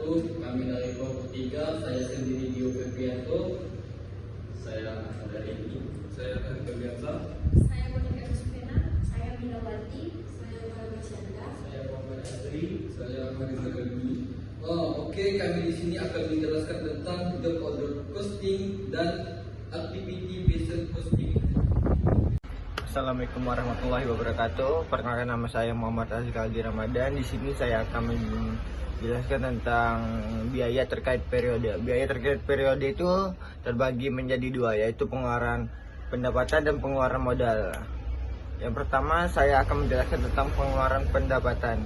wabarakatuh. Kami dari kelompok 3, saya sendiri Dio Febrianto. Saya dari ini. Saya akan Febriansa. Saya Monika Kusmena. Saya Minawati. Saya Farma Chandra. Saya Muhammad Asri. Saya Marisa Gagi. Oke, kami di sini akan menjelaskan tentang job order costing dan activity based costing. Assalamualaikum warahmatullahi wabarakatuh. Perkenalkan, nama saya Muhammad Azri Ramadan. Di sini saya akan menjelaskan tentang biaya terkait periode. Biaya terkait periode itu terbagi menjadi dua, yaitu pengeluaran pendapatan dan pengeluaran modal. Yang pertama, saya akan menjelaskan tentang pengeluaran pendapatan.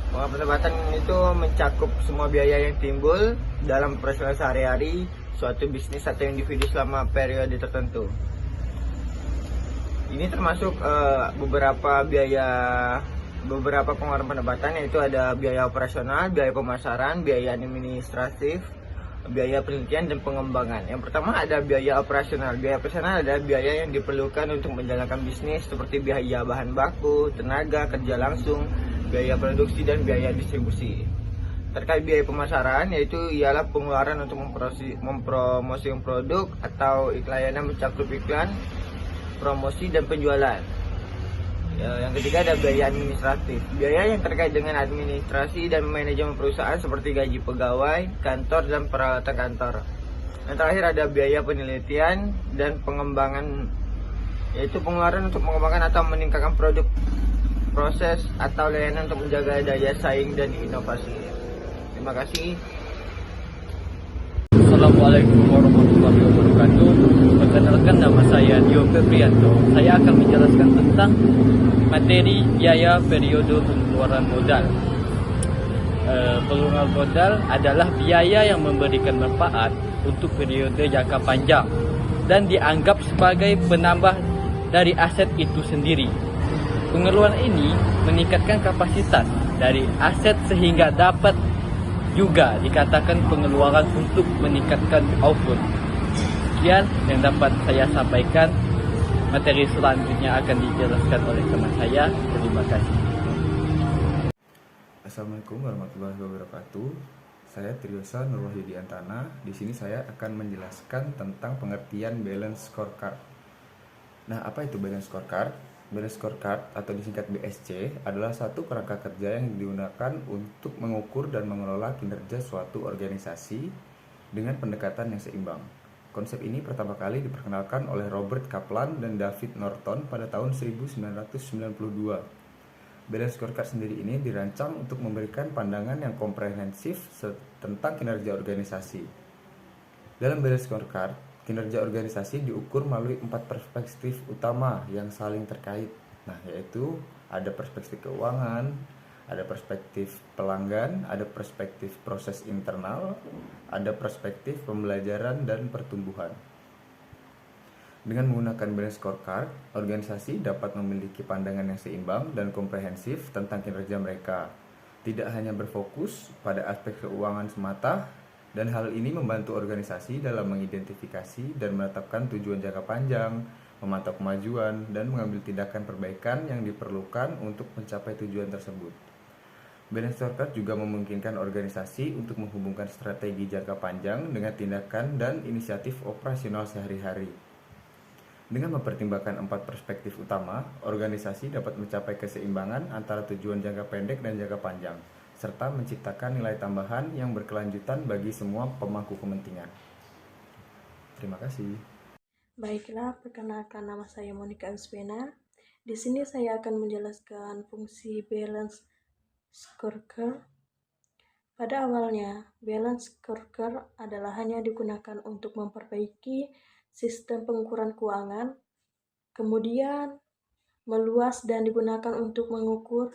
Pengeluaran pendapatan itu mencakup semua biaya yang timbul dalam operasional sehari-hari suatu bisnis atau individu selama periode tertentu. Ini termasuk beberapa pengeluaran pendapatan, yaitu ada biaya operasional, biaya pemasaran, biaya administratif, biaya penelitian dan pengembangan. Yang pertama ada biaya operasional. Biaya operasional adalah biaya yang diperlukan untuk menjalankan bisnis seperti biaya bahan baku, tenaga kerja langsung, biaya produksi dan biaya distribusi. Terkait biaya pemasaran, yaitu ialah pengeluaran untuk mempromosikan produk atau layanan mencakup iklan, promosi dan penjualan. Yang ketiga ada biaya administratif. Biaya yang terkait dengan administrasi dan manajemen perusahaan seperti gaji pegawai, kantor dan peralatan kantor. Yang terakhir ada biaya penelitian dan pengembangan, yaitu pengeluaran untuk mengembangkan atau meningkatkan produk, proses atau layanan untuk menjaga daya saing dan inovasi. Terima kasih. Assalamualaikum warahmatullahi wabarakatuh. Perkenalkan, nama saya Dio Febrianto. Saya akan menjelaskan tentang materi biaya periode pengeluaran modal. Pengeluaran modal adalah biaya yang memberikan manfaat untuk periode jangka panjang dan dianggap sebagai penambah dari aset itu sendiri. Pengeluaran ini meningkatkan kapasitas dari aset sehingga dapat juga dikatakan pengeluaran untuk meningkatkan output. Sekian yang dapat saya sampaikan. Materi selanjutnya akan dijelaskan oleh teman saya. Terima kasih. Assalamualaikum warahmatullahi wabarakatuh. Saya Triosa Nur Wahyudi Antana. Di sini saya akan menjelaskan tentang pengertian balance scorecard. Nah, apa itu balance scorecard? Balance scorecard atau disingkat BSC adalah satu kerangka kerja yang digunakan untuk mengukur dan mengelola kinerja suatu organisasi dengan pendekatan yang seimbang. Konsep ini pertama kali diperkenalkan oleh Robert Kaplan dan David Norton pada tahun 1992. Balance scorecard sendiri ini dirancang untuk memberikan pandangan yang komprehensif tentang kinerja organisasi. Dalam balance scorecard, kinerja organisasi diukur melalui 4 perspektif utama yang saling terkait. Nah, yaitu ada perspektif keuangan, ada perspektif pelanggan, ada perspektif proses internal, ada perspektif pembelajaran dan pertumbuhan. Dengan menggunakan balance scorecard, organisasi dapat memiliki pandangan yang seimbang dan komprehensif tentang kinerja mereka. Tidak hanya berfokus pada aspek keuangan semata, dan hal ini membantu organisasi dalam mengidentifikasi dan menetapkan tujuan jangka panjang, memantau kemajuan, dan mengambil tindakan perbaikan yang diperlukan untuk mencapai tujuan tersebut. Balance scorecard juga memungkinkan organisasi untuk menghubungkan strategi jangka panjang dengan tindakan dan inisiatif operasional sehari-hari. Dengan mempertimbangkan 4 perspektif utama, organisasi dapat mencapai keseimbangan antara tujuan jangka pendek dan jangka panjang, serta menciptakan nilai tambahan yang berkelanjutan bagi semua pemangku kepentingan. Terima kasih. Baiklah, perkenalkan, nama saya Monika Kusmena. Di sini saya akan menjelaskan fungsi balance scorecard. Pada awalnya, balance scorecard adalah hanya digunakan untuk memperbaiki sistem pengukuran keuangan, kemudian meluas dan digunakan untuk mengukur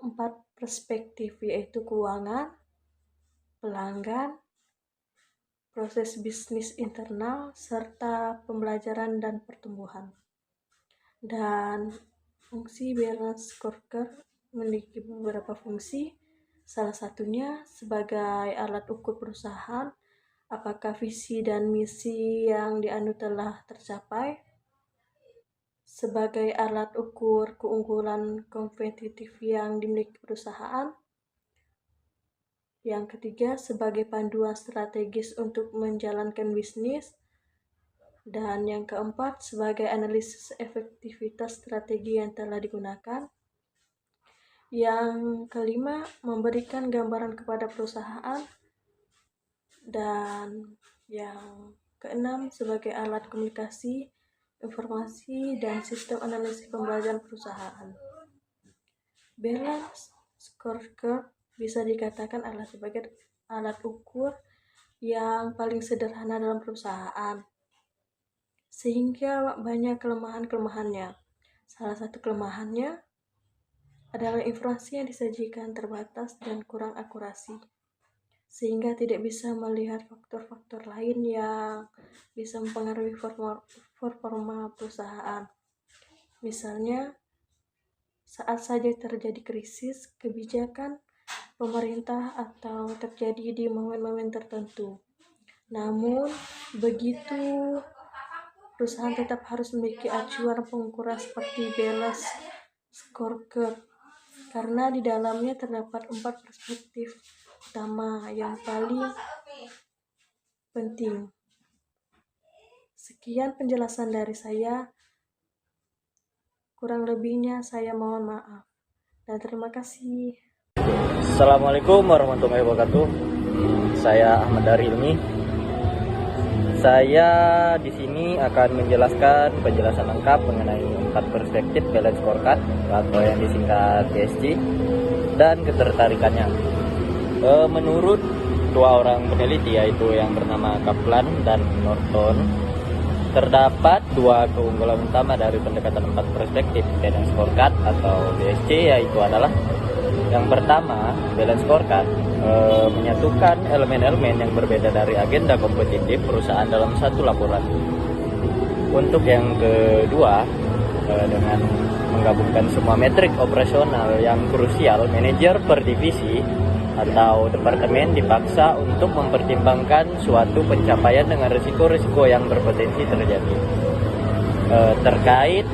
4 perspektif, yaitu keuangan, pelanggan, proses bisnis internal, serta pembelajaran dan pertumbuhan. Dan fungsi balance scorecard memiliki beberapa fungsi, salah satunya sebagai alat ukur perusahaan, apakah visi dan misi yang dianut telah tercapai, sebagai alat ukur keunggulan kompetitif yang dimiliki perusahaan, Yang ketiga, sebagai panduan strategis untuk menjalankan bisnis. Dan yang keempat, sebagai analisis efektivitas strategi yang telah digunakan. Yang kelima, memberikan gambaran kepada perusahaan. Dan yang keenam, sebagai alat komunikasi, informasi, dan sistem analisis pembelajaran perusahaan. Balance scorecard bisa dikatakan sebagai alat ukur yang paling sederhana dalam perusahaan, sehingga banyak kelemahan-kelemahannya. Salah satu kelemahannya adalah informasi yang disajikan terbatas dan kurang akurasi, sehingga tidak bisa melihat faktor-faktor lain yang bisa mempengaruhi performa perusahaan. Misalnya, saat saja terjadi krisis kebijakan pemerintah atau terjadi di momen-momen tertentu. Namun, begitu perusahaan tetap harus memiliki acuan pengukuran seperti balance scorecard, karena di dalamnya terdapat 4 perspektif utama yang paling penting. Sekian penjelasan dari saya. Kurang lebihnya saya mohon maaf. Dan terima kasih. Assalamualaikum warahmatullahi wabarakatuh. Saya Ahmad Darilmi. Saya di sini akan menjelaskan penjelasan lengkap mengenai 4 perspektif balance scorecard atau yang disingkat BSC dan ketertarikannya. Menurut 2 orang peneliti, yaitu yang bernama Kaplan dan Norton, terdapat 2 keunggulan utama dari pendekatan 4 perspektif balance scorecard atau BSC, yaitu adalah yang pertama, balance scorecard menyatukan elemen-elemen yang berbeda dari agenda kompetitif perusahaan dalam satu laporan. Untuk yang kedua, dengan menggabungkan semua metrik operasional yang krusial, manajer per divisi atau departemen dipaksa untuk mempertimbangkan suatu pencapaian dengan risiko-risiko yang berpotensi terjadi. Terkait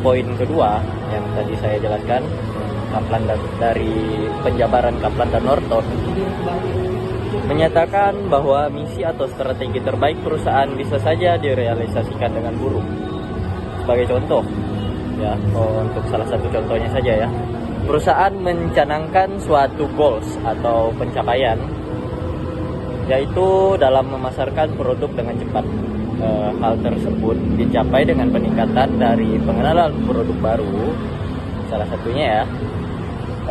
poin kedua yang tadi saya jelaskan, dari penjabaran Kaplan dan Norton menyatakan bahwa misi atau strategi terbaik perusahaan bisa saja direalisasikan dengan buruk. Sebagai contoh, ya, untuk salah satu contohnya saja ya, perusahaan mencanangkan suatu goals atau pencapaian, yaitu dalam memasarkan produk dengan cepat. Hal tersebut dicapai dengan peningkatan dari pengenalan produk baru. Salah satunya ya,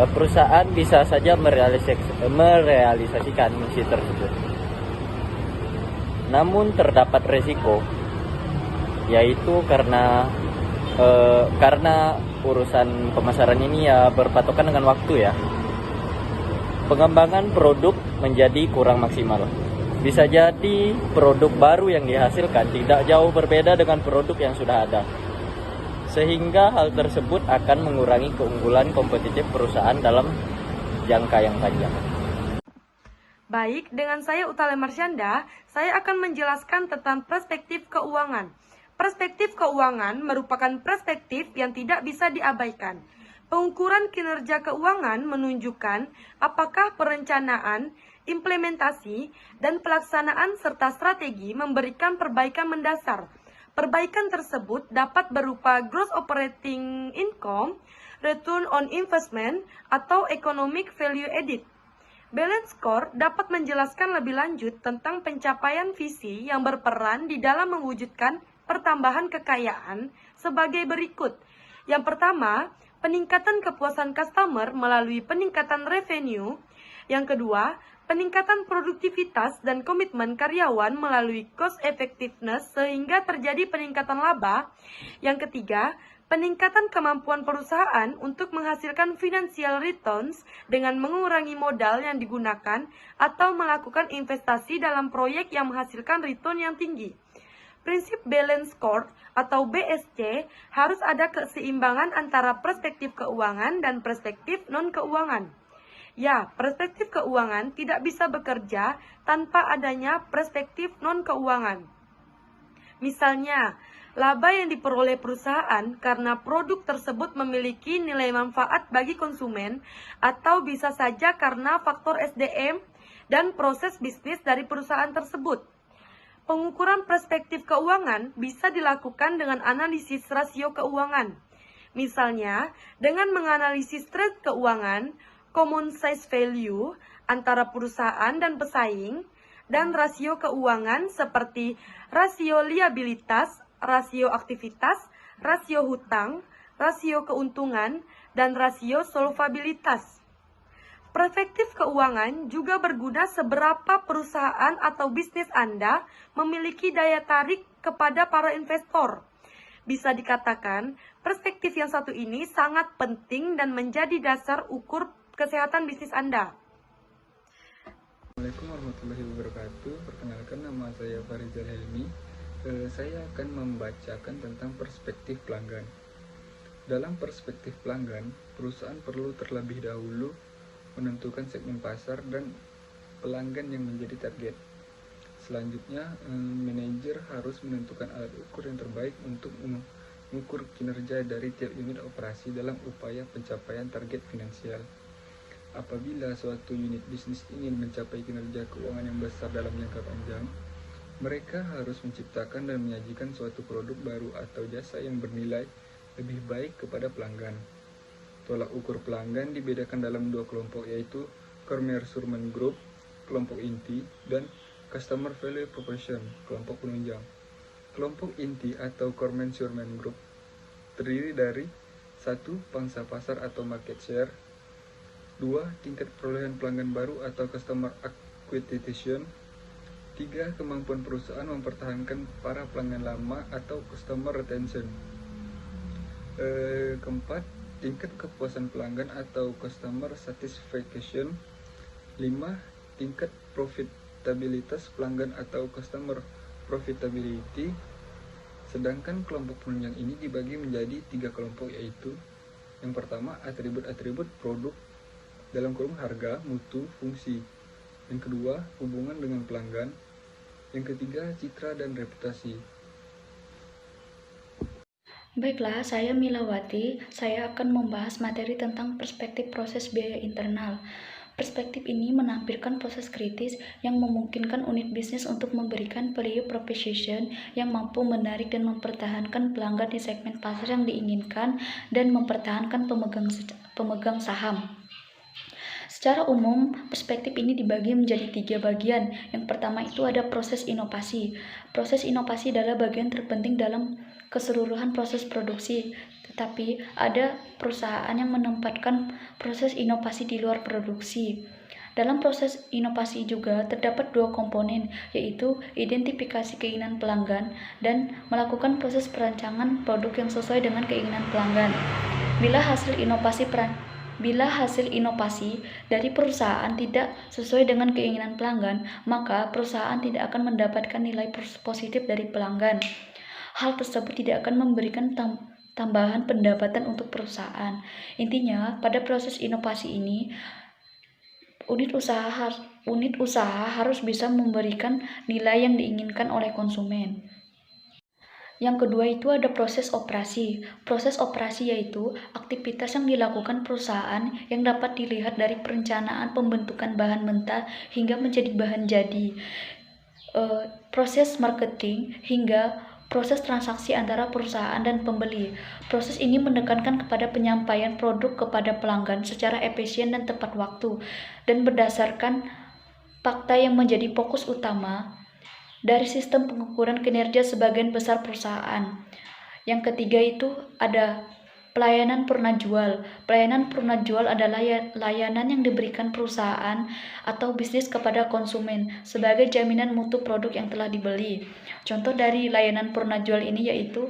perusahaan bisa saja merealisasikan misi tersebut. Namun terdapat resiko, yaitu karena urusan pemasaran ini ya berpatokan dengan waktu ya. Pengembangan produk menjadi kurang maksimal. Bisa jadi produk baru yang dihasilkan tidak jauh berbeda dengan produk yang sudah ada, sehingga hal tersebut akan mengurangi keunggulan kompetitif perusahaan dalam jangka yang panjang. Baik, dengan saya Utale Marsyanda, saya akan menjelaskan tentang perspektif keuangan. Perspektif keuangan merupakan perspektif yang tidak bisa diabaikan. Pengukuran kinerja keuangan menunjukkan apakah perencanaan, implementasi, dan pelaksanaan serta strategi memberikan perbaikan mendasar. Perbaikan tersebut dapat berupa gross operating income, return on investment, atau economic value added. Balance score dapat menjelaskan lebih lanjut tentang pencapaian visi yang berperan di dalam mewujudkan pertambahan kekayaan sebagai berikut. Yang pertama, peningkatan kepuasan customer melalui peningkatan revenue. Yang kedua, peningkatan produktivitas dan komitmen karyawan melalui cost effectiveness sehingga terjadi peningkatan laba. Yang ketiga, peningkatan kemampuan perusahaan untuk menghasilkan financial returns dengan mengurangi modal yang digunakan atau melakukan investasi dalam proyek yang menghasilkan return yang tinggi. Prinsip balance score atau BSC harus ada keseimbangan antara perspektif keuangan dan perspektif non-keuangan. Ya, perspektif keuangan tidak bisa bekerja tanpa adanya perspektif non-keuangan. Misalnya, laba yang diperoleh perusahaan karena produk tersebut memiliki nilai manfaat bagi konsumen, atau bisa saja karena faktor SDM dan proses bisnis dari perusahaan tersebut. Pengukuran perspektif keuangan bisa dilakukan dengan analisis rasio keuangan. Misalnya, dengan menganalisis trade keuangan, common size value antara perusahaan dan pesaing, dan rasio keuangan seperti rasio liabilitas, rasio aktivitas, rasio hutang, rasio keuntungan, dan rasio solvabilitas. Perspektif keuangan juga berguna seberapa perusahaan atau bisnis Anda memiliki daya tarik kepada para investor. Bisa dikatakan, perspektif yang satu ini sangat penting dan menjadi dasar ukur kesehatan bisnis Anda. Assalamualaikum warahmatullahi wabarakatuh. Perkenalkan, nama saya Farizal Helmi. Saya akan membacakan tentang perspektif pelanggan. Dalam perspektif pelanggan, perusahaan perlu terlebih dahulu menentukan segmen pasar dan pelanggan yang menjadi target. Selanjutnya, manajer harus menentukan alat ukur yang terbaik untuk mengukur kinerja dari tiap unit operasi dalam upaya pencapaian target finansial. Apabila suatu unit bisnis ingin mencapai kinerja keuangan yang besar dalam jangka panjang, mereka harus menciptakan dan menyajikan suatu produk baru atau jasa yang bernilai lebih baik kepada pelanggan. Tolak ukur pelanggan dibedakan dalam dua kelompok, yaitu Core Measurement Group, kelompok inti, dan Customer Value Proposition, kelompok penunjang. Kelompok inti atau Core Measurement Group terdiri dari 1. Pangsa pasar atau market share, 2. Tingkat perolehan pelanggan baru atau Customer Acquisition, 3. Kemampuan perusahaan mempertahankan para pelanggan lama atau Customer Retention, 4. Tingkat kepuasan pelanggan atau Customer Satisfaction, 5. Tingkat profitabilitas pelanggan atau Customer Profitability. Sedangkan kelompok penunjang ini dibagi menjadi 3 kelompok, yaitu yang pertama atribut-atribut produk dalam kurung harga, mutu, fungsi. Yang kedua, hubungan dengan pelanggan. Yang ketiga, citra dan reputasi. Baiklah, saya Milawati. Saya akan membahas materi tentang perspektif proses biaya internal. Perspektif ini menampilkan proses kritis yang memungkinkan unit bisnis untuk memberikan value proposition yang mampu menarik dan mempertahankan pelanggan di segmen pasar yang diinginkan dan mempertahankan pemegang saham. Secara umum, perspektif ini dibagi menjadi 3 bagian. Yang pertama itu ada proses inovasi. Proses inovasi adalah bagian terpenting dalam keseluruhan proses produksi. Tetapi ada perusahaan yang menempatkan proses inovasi di luar produksi. Dalam proses inovasi juga terdapat 2 komponen, yaitu identifikasi keinginan pelanggan dan melakukan proses perancangan produk yang sesuai dengan keinginan pelanggan. Bila hasil inovasi dari perusahaan tidak sesuai dengan keinginan pelanggan, maka perusahaan tidak akan mendapatkan nilai positif dari pelanggan. Hal tersebut tidak akan memberikan tambahan pendapatan untuk perusahaan. Intinya, pada proses inovasi ini, unit usaha harus bisa memberikan nilai yang diinginkan oleh konsumen. Yang kedua itu ada proses operasi. Proses operasi yaitu aktivitas yang dilakukan perusahaan yang dapat dilihat dari perencanaan pembentukan bahan mentah hingga menjadi bahan jadi. Proses marketing hingga proses transaksi antara perusahaan dan pembeli. Proses ini menekankan kepada penyampaian produk kepada pelanggan secara efisien dan tepat waktu, dan berdasarkan fakta yang menjadi fokus utama dari sistem pengukuran kinerja sebagian besar perusahaan. Yang ketiga itu ada pelayanan purna jual. Pelayanan purna jual adalah layanan yang diberikan perusahaan atau bisnis kepada konsumen sebagai jaminan mutu produk yang telah dibeli. Contoh dari layanan purna jual ini yaitu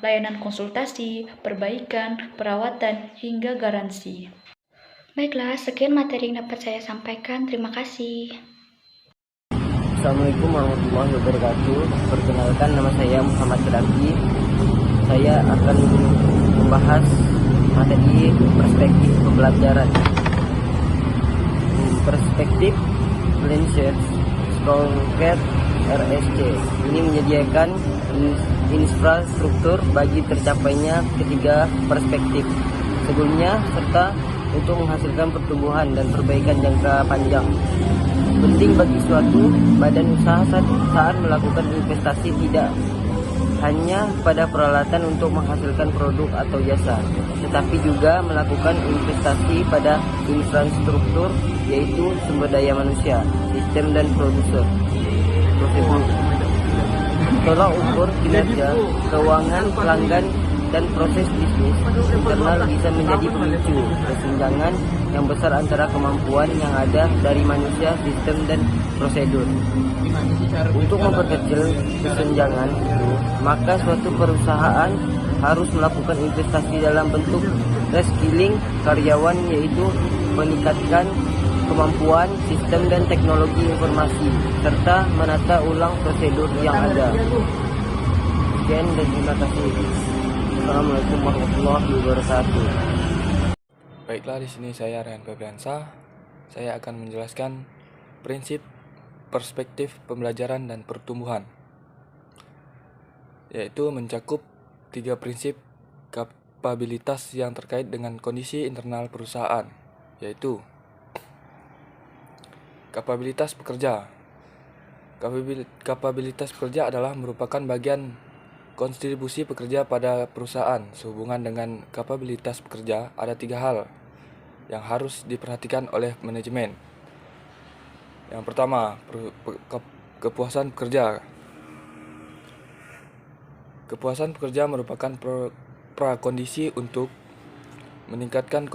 layanan konsultasi, perbaikan, perawatan, hingga garansi. Baiklah, sekian materi yang dapat saya sampaikan. Terima kasih. Assalamualaikum warahmatullahi wabarakatuh. Perkenalkan, nama saya Muhammad Sadaki. Saya akan membahas materi perspektif pembelajaran. Perspektif Blanchard Scorecard RSC ini menyediakan infrastruktur bagi tercapainya ketiga perspektif sebelumnya serta untuk menghasilkan pertumbuhan dan perbaikan jangka panjang. Penting bagi suatu badan usaha saat melakukan investasi tidak hanya pada peralatan untuk menghasilkan produk atau jasa, tetapi juga melakukan investasi pada infrastruktur, yaitu sumber daya manusia, sistem dan prosedur. Tolak ukur kinerja, keuangan pelanggan dan proses bisnis internal bisa menjadi pemicu kesenjangan yang besar antara kemampuan yang ada dari manusia, sistem dan prosedur. Untuk memperkecil kesenjangan itu, maka suatu perusahaan harus melakukan investasi dalam bentuk reskilling karyawan, yaitu meningkatkan kemampuan sistem dan teknologi informasi serta menata ulang prosedur yang ada. Sekian dan terima kasih. Assalamualaikum warahmatullahi wabarakatuh. Baiklah, di sini saya Rehan Febriansa. Saya akan menjelaskan prinsip perspektif pembelajaran dan pertumbuhan, yaitu mencakup 3 prinsip kapabilitas yang terkait dengan kondisi internal perusahaan, yaitu kapabilitas pekerja. Kapabilitas pekerja adalah merupakan bagian kontribusi pekerja pada perusahaan. Sehubungan dengan kapabilitas pekerja, ada 3 hal yang harus diperhatikan oleh manajemen. Yang pertama, kepuasan pekerja. Kepuasan pekerja merupakan prakondisi untuk meningkatkan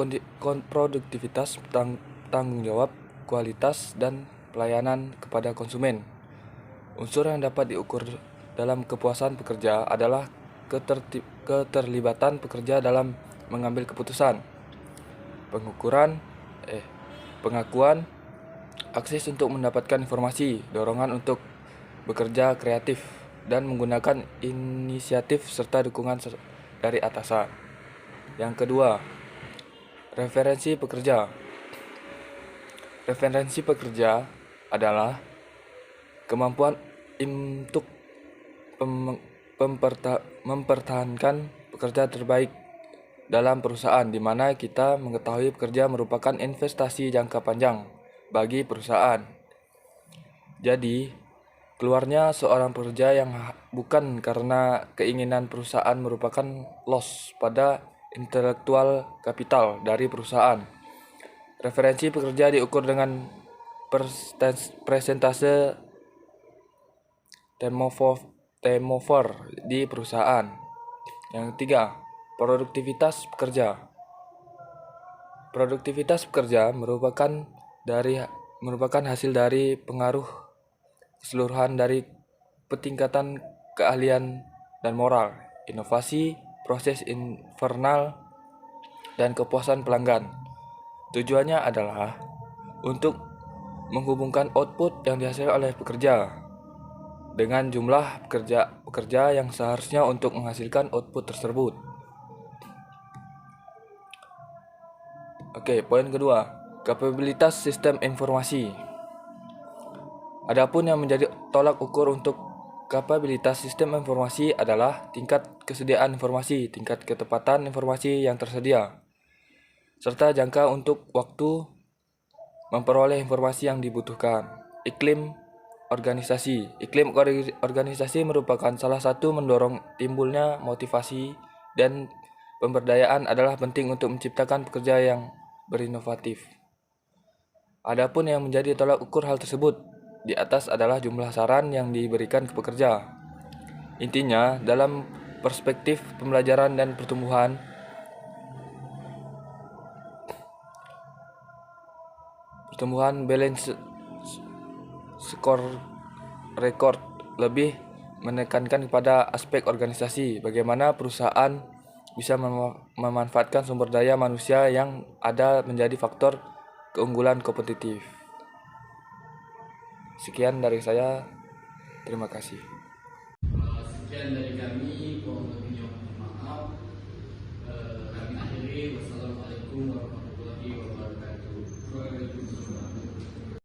produktivitas, tanggung jawab, kualitas, dan pelayanan kepada konsumen. Unsur yang dapat diukur dalam kepuasan pekerja adalah keterlibatan pekerja dalam mengambil keputusan, pengakuan, akses untuk mendapatkan informasi, dorongan untuk bekerja kreatif, dan menggunakan inisiatif serta dukungan dari atasan. Yang kedua, referensi pekerja. Referensi pekerja adalah kemampuan untuk mempertahankan pekerja terbaik dalam perusahaan, di mana kita mengetahui pekerja merupakan investasi jangka panjang bagi perusahaan. Jadi, keluarnya seorang pekerja yang bukan karena keinginan perusahaan merupakan loss pada intelektual kapital dari perusahaan. Referensi pekerja diukur dengan persentase turnover di perusahaan. Yang ketiga, produktivitas pekerja. Produktivitas pekerja merupakan hasil dari pengaruh keseluruhan dari peningkatan keahlian dan moral, inovasi, proses internal, dan kepuasan pelanggan. Tujuannya adalah untuk menghubungkan output yang dihasilkan oleh pekerja dengan jumlah pekerja yang seharusnya untuk menghasilkan output tersebut. Oke, poin kedua, kapabilitas sistem informasi. Adapun yang menjadi tolak ukur untuk kapabilitas sistem informasi adalah tingkat kesediaan informasi, tingkat ketepatan informasi yang tersedia, serta jangka untuk waktu memperoleh informasi yang dibutuhkan. Iklim organisasi. Iklim organisasi merupakan salah satu mendorong timbulnya motivasi dan pemberdayaan adalah penting untuk menciptakan pekerja yang berinovatif. Adapun yang menjadi tolak ukur hal tersebut di atas adalah jumlah saran yang diberikan ke pekerja. Intinya, dalam perspektif pembelajaran dan pertumbuhan, balance score record lebih menekankan kepada aspek organisasi, bagaimana perusahaan bisa memanfaatkan sumber daya manusia yang ada menjadi faktor keunggulan kompetitif. Sekian dari saya, terima kasih. Sekian dari kami, mohon maaf. Kami akhiri. Wassalamualaikum warahmatullahi wabarakatuh.